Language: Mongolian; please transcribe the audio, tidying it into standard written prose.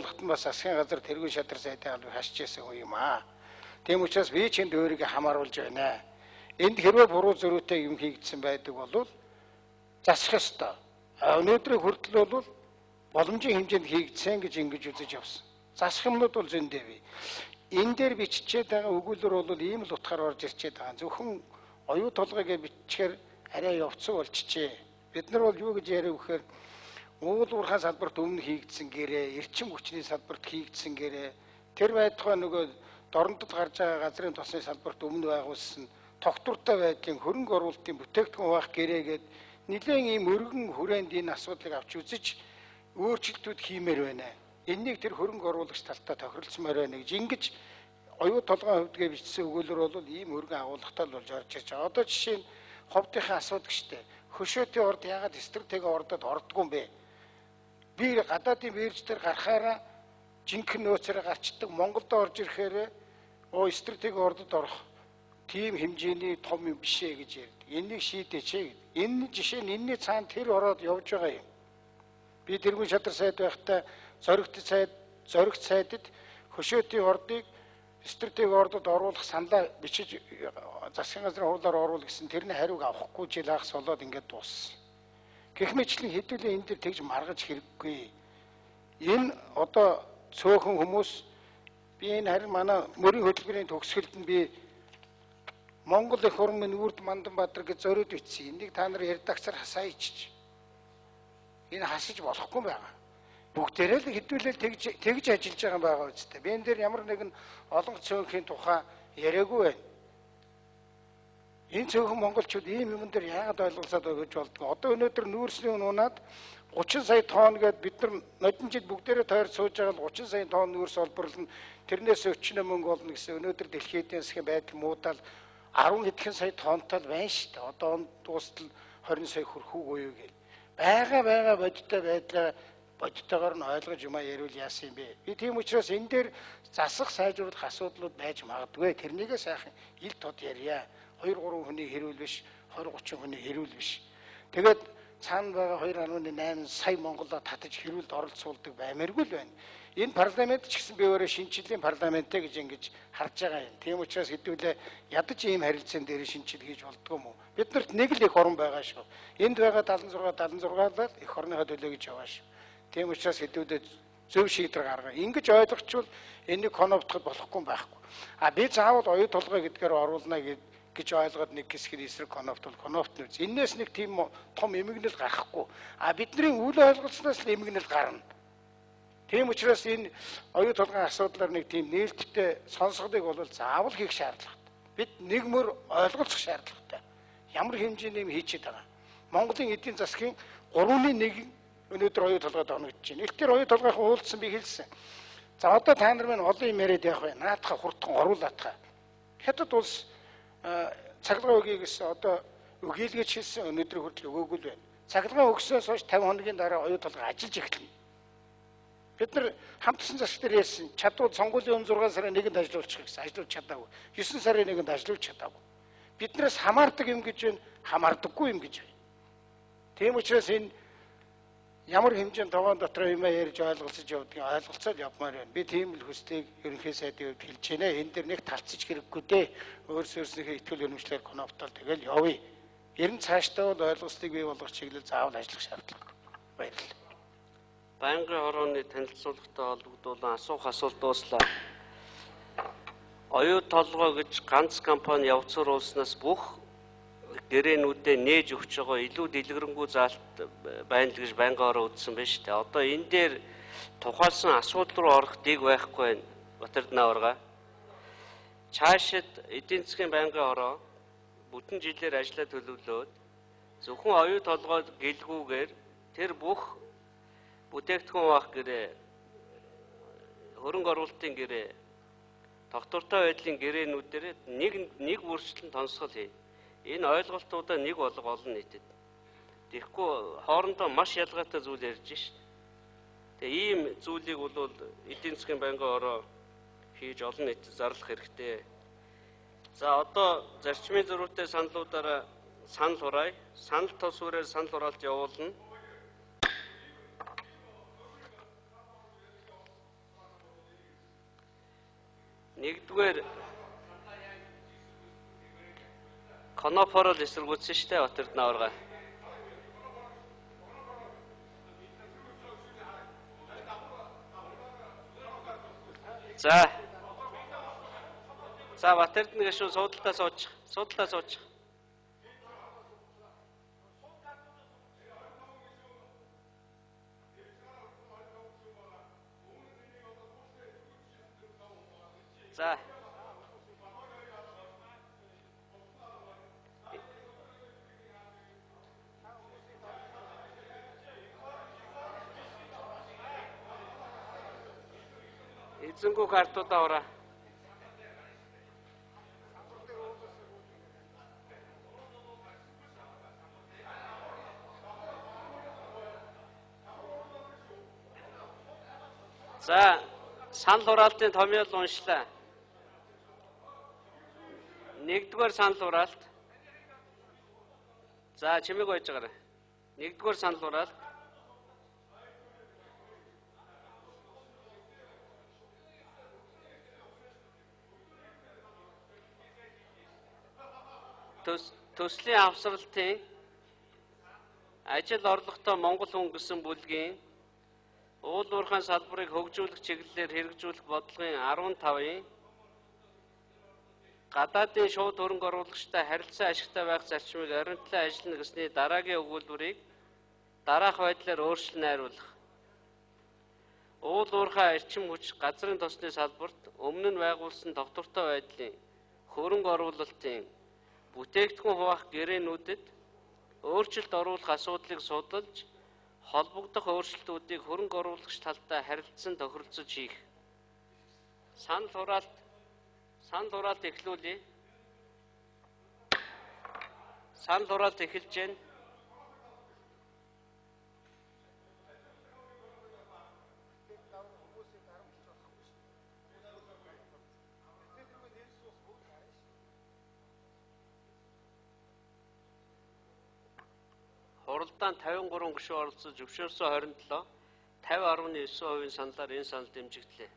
явуулахад нь бас засгийн газар тэргүүн шадар сайдын албыг хасч яасан үе юм аа. Тийм учраас би чинь өөрийгөө хамааруулж байна. Энд хэрвээ буруу зөрүүтэй юм хийгдсэн байдаг бол засах ёстой. Өнөөдрийн хүртэл бол боломжийн хэмжээнд хийгдсэн гэж ингэж үзэж явсан. Засах юмнууд бол зөндөө бий. Энэ дээр биччихээд байгаа өгүүлбэр бол ийм л утгаар орж ирчээд байгаа. Зөвхөн оюу толгойг биччихээр арай явцсан болчихжээ. Бид нар бол юу гэж яриа вэхээр уул уурхай салбарт өмнө хийгдсэн гэрээ, эрчим хүчний салбарт хийгдсэн гэрээ, тэр байтугай нөгөө дорнодод гарч байгаа газрын тосны салбарт өмнө байгуулсан тогтвортой байдлын хөрөнгө оруулалтын бүтээгдэхүүн байх гэрээгээд нэлээд ийм өргөн хүрээнд энэ асуудлыг авч үзэж өөрчлөлтүүд хиймээр байна. Энэнийг тэр хөрөнгө оруулагч талтаа тохиролцмоор байна гэж ингэж оюу толгойн хувьдгээ бичсэн өгүүлбэр бол ийм өргөн агуулгатай л болж орж ирж байгаа. Одоо жишээ нь ховдынхаа асуудаг штэ. Хөшөөтийн орд яагаад стратегийн ордод ордгүй юм бэ? Би гадаадын бирж дээр гарахаараа жинхэнэ нөөцөөр гарчдаг Монголд орж ирэхээр стратегийн ордод орох тийм хэмжээний том юм биш ээ гэж ярьдаг. Энийг шийдээч ээ. Энэ жишээ нь энэний цаана тэр ороод явж байгаа юм. Би тэргүүн шадар сайд байхдаа зоригт сайдад хөшөөтийн ордыг стратегийн ордод оруулах саналаа бичиж засгийн газрын хуулиар оруул гэсэн тэрний хариуг авахгүй жил хагас болоод ингээд дууссан. Гэх мэтлэн хэдүүлээ энэ дээр тэгж маргаж хэрэггүй. Энэ одоо цөөхөн хүмүүс би энэ харин манай мөрийн хөтөлбөрийн төгсгөлд нь би Монгол их орн минь Үрд Манданбаатар гэж зориуд бичсэн. Энийг та нар редакцаар хасааич. Энэ хасаж болохгүй байгаа. Бүгдээрээ л хэдүүлэл тэгж ажиллаж байгаа байгаа үстэй. Би энэ дээр ямар нэгэн олон цөөнхийн тухай яриаггүй байна. Энэ цөөхөн монголчууд ийм юм дээр яагаад ойлголцоод байгаа гэж болдгоо. Одоо өнөөдөр нүүрсний унаад 30 сая тонн гээд бид нар нодон жил бүгдээрээ тойрч сууж байгаа л 30 сая тонн нүүрс олборлно. Тэрнээс өчнө мөнгө олно гэсэн өнөөдөр дэлхийн эдийн засгийн байдал муудаал 10 хэдхэн сая тоннтой байна шүү дээ. Одоо он дуустал 20 сая хүрэх үгүй юу гэж. Бага бодиттой байдлаа бодиттойгоор нь ойлгож юмаа ярил яасан юм бэ? Би тийм учраас энэ дээр засах сайжруулах асуудлууд байж магадгүй. Тэрнийгээ сайхан ил тод ярья. 2-3 хүний хэрүүл биш, 20-30 хүний хэрүүл биш. Тэгээд цаана байгаа 2.8 сая монголоо татаж хэрүүлд оролцуулдаг баймааргүй л байна. Энэ парламент ч гэсэн би өөрөө шинжлэлийн парламенттэй гэж ингэж харж байгаа юм. Тийм учраас хэдүүлээ ядаж ийм харилцаан дээр шинжил хийж болдгоо юм уу? Биднэрт нэг л их орн байгаа шүү. Энд байгаа 76-аар их орныхоо төлөө гэж яваа шүү. Тийм учраас хэдүүлээ зөв шийдвэр гаргая. Ингэж ойлгочвол энийг коновдоход болохгүй байхгүй. Би заавал оюу толгой гэдгээр оруулна гэж ойлгоод нэг хэсгээр эсрэг коновтол коновт нүз. Энээс нэг тийм том эмгэнэл гарахгүй. Бидний үл ойлголцноос л эмгэнэл гарна. Тийм учраас энэ оюу толгойн асуудлаар нэг тийм нээлттэй сонсголыг бол заавал хийх шаардлагатай. Бид нэг мөр ойлголцох шаардлагатай. Ямар хэмжээний юм хийчихэд байгаа. Монголын эдийн засгийн 3/1 өнөөдөр оюу толгойд оногдож байна. Ихтер оюу толгойн уулзсан би хэлсэн. За одоо та нар минь олон юм яриад явах бай. Наадха хурдхан оруулаадха. Хятад улс цахилгаан өгье гэсэн одоо өгөөлгөж хэлсэн өнөөдөр хүртэл өгөөгүй л байна. Цахилгаан өгснөөс хойш 50 хоногийн дараа оюу толгой ажиллаж эхэлнэ. Бид нар хамтсан засаг дээр ярьсан чадвал сонгуулийн 6 сарын 1-нд ажиллуулчих гэсэн ажиллуулж чадаагүй. 9 сарын 1-нд ажиллуулж чадаагүй. Биднээс хамаардаг юм гэж байна, хамаардаггүй юм гэж байна. Тийм учраас энэ ямар хэмжээнд тогоон дотор юм ярьж ойлголцож явдгийг ойлголцоод явмаар байна. Би тийм л хүслийг ерөнхий сайдын хувьд хэлж байна. Энэ дэр нэг талцж хэрэггүй дээ. Өөрсдийнхээ итгэл үнэмшлэр коновтол тэгэл явъя. Ер нь цаашдаа бол ойлголцыг бий болгох чиглэл заавал ажиллах шаардлага. Баярлалаа. Байнгын хорооны танилцуулгатай холбогдуулан асуух асуулт дууслаа. Оюу толгой гэж ганц компани явцруулснаас бүх гэрээнүүдээ нээж өгч байгаа илүү дэлгэрэнгүй заалт байна л гэж байнгын хороо үзсэн байна шүү дээ. Одоо энэ дээр тухайлсан асуудал руу орох дэг байхгүй байна. Батэрднаа ургаа. Цаашид эдийн засгийн байнгын хороо бүтэн жилээр ажиллаа төлөвлөөд зөвхөн оюу толгойд гэлгүүгээр тэр бүх бүтээгдэхүүн байх гэрээ, хөрөнгө оруулалтын гэрээ, тогтвортой байдлын гэрээнүүдээр нэг бүрчлэн тонцгол хий. Энэ ойлголтуудаа нэг болго олон нийтэд. Тэгэхгүй хоорондоо маш ялгаатай зүйл ярьж шít. Тэгээ ийм зүйлийг бол эдийн засгийн байнгын хороо хийж олон нийтэд зарлах хэрэгтэй. За одоо зарчмын зөрүүтэй саналуудаараа санал хураая. Санал тос үрээр санал хураалт явуулна. Нэгдүгээр Конопорол эсэргүүцсэн шүү дээ Батэрд Наварга. За Батэрд нэг шүү суудалтаа суучих. Суудалтаа суучих. За. Эзэнгүү картуудаа ураа. За, санал хураалтын томьёол уншлаа. Нэгдүгээр санал хураалт. За, чимээг байж байгаарай. Нэгдүгээр санал хураалт. Төслийн авсралтын ажил орлоготой Монгол хүн гэсэн бүлгийн уул уурхайн салбарыг хөгжүүлэх чиглэлээр хэрэгжүүлэх бодлогын 15-ын гадаадын шууд хөрөнгө оруулагчтай харилцан ашигтай байх зарчмыг оройтлон ажиллана гэсний дараагийн өгүүлбэрийг дараах байдлаар өөрчлөн найруулах. Уул уурхай эрчим хүч газрын тосны салбарт өмнө нь байгуулсан тогтвортой байдлын хөрөнгө оруулалтын бүтээгдэхүүн хуваах гэрээнүүдэд өөрчлөлт оруулах асуудлыг судалж холбогдох өөрчлөлтүүдийг хөрөнгө оруулагч талтай харилцан тохиролцож хийх. Санал хураалт эхлүүлье. Санал хураалт эхэлж байна. Хуралдаанд 53 гишүүн оролцож зөвшөөрсөн 27 50.9% саналаар энэ санал дэмжигдлээ.